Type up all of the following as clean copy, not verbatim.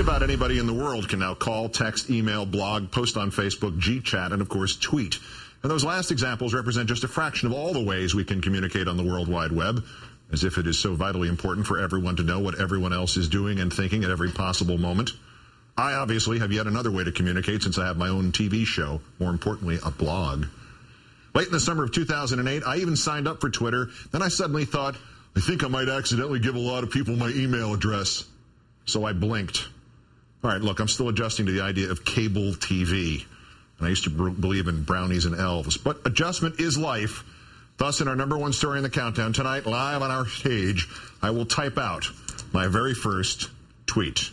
Just about anybody in the world can now call, text, email, blog, post on Facebook, G-chat, and, of course, tweet. And those last examples represent just a fraction of all the ways we can communicate on the World Wide Web, as if it is so vitally important for everyone to know what everyone else is doing and thinking at every possible moment. I obviously have yet another way to communicate since I have my own TV show, more importantly, a blog. Late in the summer of 2008, I even signed up for Twitter. Then I suddenly thought, I think I might accidentally give a lot of people my email address. So I blinked. All right, look, I'm still adjusting to the idea of cable TV. And I used to believe in brownies and elves. But adjustment is life. Thus, in our number one story in the countdown tonight, live on our page, I will type out my very first tweet.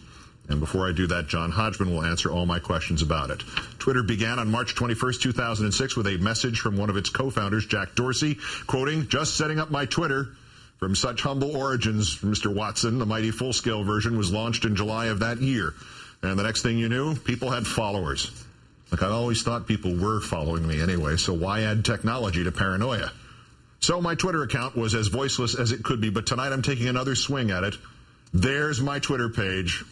And before I do that, John Hodgman will answer all my questions about it. Twitter began on March 21st, 2006 with a message from one of its co-founders, Jack Dorsey, quoting, "Just setting up my Twitter. From such humble origins, Mr. Watson, the mighty full-scale version was launched in July of that year. And the next thing you knew, people had followers. Like, I always thought people were following me anyway, so why add technology to paranoia? So my Twitter account was as voiceless as it could be, but tonight I'm taking another swing at it. There's my Twitter page.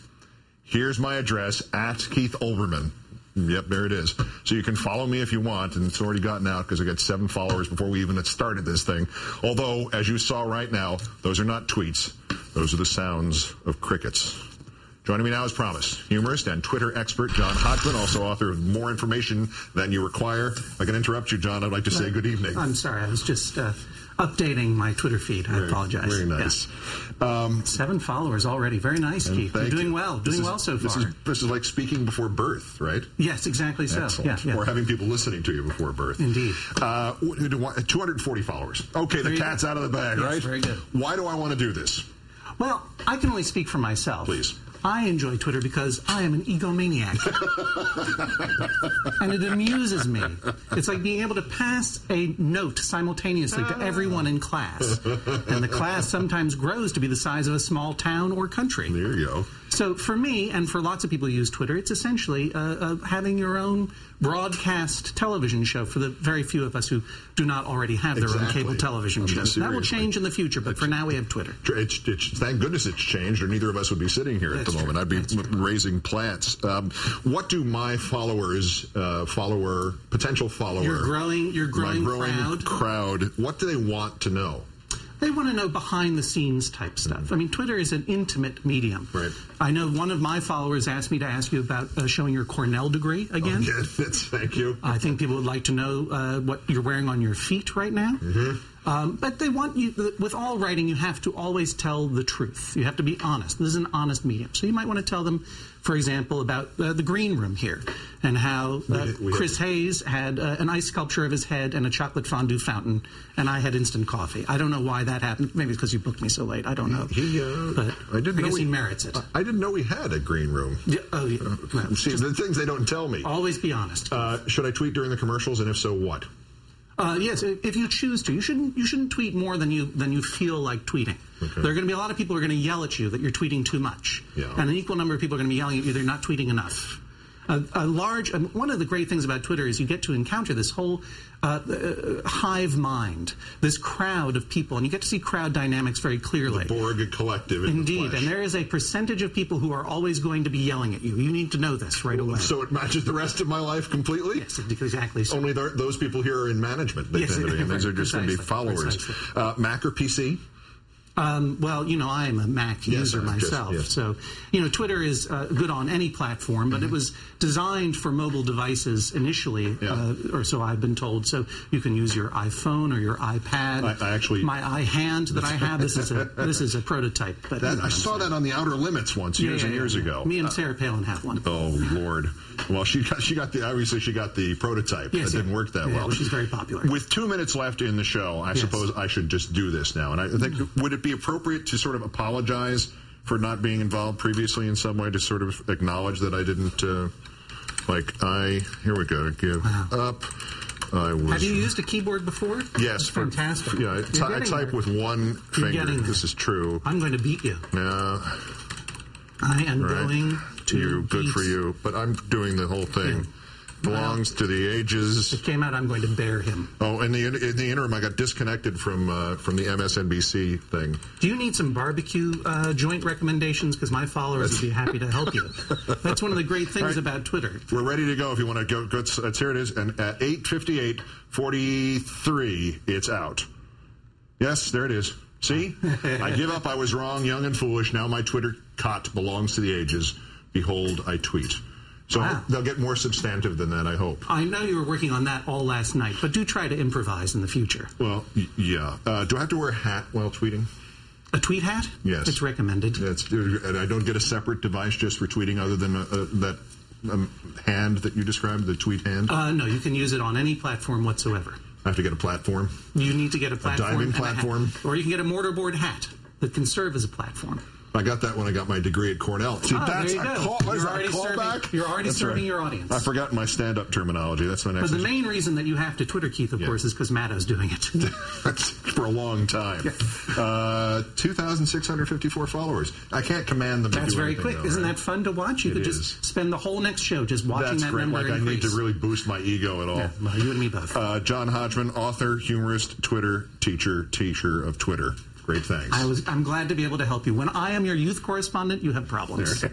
Here's my address, @KeithOlbermann. Yep, there it is. So you can follow me if you want, and it's already gotten out because I got 7 followers before we even had started this thing. Although, as you saw right now, those are not tweets. Those are the sounds of crickets. Joining me now, as promised, humorist and Twitter expert John Hodgman, also author of More Information Than You Require. If I can interrupt you, John, I'd like to say good evening. I'm sorry, I was just updating my Twitter feed. I apologize. Very nice. Yeah. 7 followers already. Very nice, Keith. You're doing well. Doing well so far. This is like speaking before birth, right? Yes, exactly so. Excellent. Yeah. Or having people listening to you before birth. Indeed. 240 followers. Okay, the cat's out of the bag, right? Very good. Why do I want to do this? Well, I can only speak for myself. Please. I enjoy Twitter because I am an egomaniac. And it amuses me. It's like being able to pass a note simultaneously to everyone in class. And the class sometimes grows to be the size of a small town or country. There you go. So for me, and for lots of people who use Twitter, it's essentially having your own broadcast television show for the very few of us who do not already have their own cable television shows. That will change in the future, but for now we have Twitter. Thank goodness it's changed, or neither of us would be sitting here at the moment. I'd be raising plants. What do my followers, potential follower, your growing crowd, what do they want to know? They want to know behind-the-scenes type stuff. I mean, Twitter is an intimate medium. Right. I know one of my followers asked me to ask you about showing your Cornell degree again. Oh, yes, thank you. I think people would like to know what you're wearing on your feet right now. Mm-hmm. But they want you, with all writing, you have to always tell the truth. You have to be honest. This is an honest medium. So you might want to tell them, for example, about the green room here and how Chris Hayes had an ice sculpture of his head and a chocolate fondue fountain, and I had instant coffee. I don't know why that happened. Maybe because you booked me so late. I don't know. I guess he merits it. I didn't know he had a green room. Yeah, see, the things they don't tell me. Always be honest. Should I tweet during the commercials, and if so, what? Yes, if you choose to. You shouldn't tweet more than you feel like tweeting. Okay. There are going to be a lot of people who are going to yell at you that you're tweeting too much. Yeah. And an equal number of people are going to be yelling at you they're not tweeting enough. One of the great things about Twitter is you get to encounter this whole hive mind, this crowd of people, and you get to see crowd dynamics very clearly. The Borg collective. Indeed, and there is a percentage of people who are always going to be yelling at you. You need to know this right away. So it matches the rest of my life completely? Yes, exactly so. Only those people here are in management. They tend to be, and those are just going to be followers. Mac or PC? Well, I am a Mac user myself. So, Twitter is good on any platform, but it was designed for mobile devices initially, or so I've been told. So you can use your iPhone or your iPad. My iHand that I have, this is a prototype. But I saw that on the Outer Limits once, years and years ago. Me and Sarah Palin have one. Oh, Lord. Well, she got the prototype. That didn't work that well. She's very popular. With 2 minutes left in the show, I suppose I should just do this now. And I think, would it be appropriate to sort of apologize for not being involved previously in some way, to sort of acknowledge that I didn't, here we go, give up. Have you used a keyboard before? Yes. That's fantastic. Yeah, I type with one finger. This is true. I'm going to beat you. Yeah. I am going to Good for you. But I'm doing the whole thing. belongs to the ages. It came out, I'm going to bear him. Oh, in the interim, I got disconnected from the MSNBC thing. Do you need some barbecue joint recommendations? Because my followers would be happy to help you. That's one of the great things about Twitter. We're ready to go if you want to go. Here it is. And at 8:58:43, it's out. Yes, there it is. See? I give up. I was wrong, young and foolish. Now my Twitter cot belongs to the ages. Behold, I tweet. So they'll get more substantive than that, I hope. I know you were working on that all last night, but do try to improvise in the future. Well, yeah. Do I have to wear a hat while tweeting? A tweet hat? Yes. It's recommended. And I don't get a separate device just for tweeting other than that hand that you described, the tweet hand? No, you can use it on any platform whatsoever. I have to get a platform? You need to get a platform. A diving platform? Or you can get a mortarboard hat that can serve as a platform. I got that when I got my degree at Cornell. See, that's a callback. You're already serving your audience. I forgot my stand-up terminology. That's my next. But the main reason that you have to Twitter, Keith, of course, is because Maddo's doing it. For a long time. 2,654 followers. I can't command them to do anything. That's very quick. Isn't that fun to watch? You could just spend the whole next show just watching that number increase. I need to really boost my ego at all. Yeah, well, you and me both. John Hodgman, author, humorist, Twitter teacher of Twitter. Great, thanks. I'm glad to be able to help you. When I am your youth correspondent, you have problems.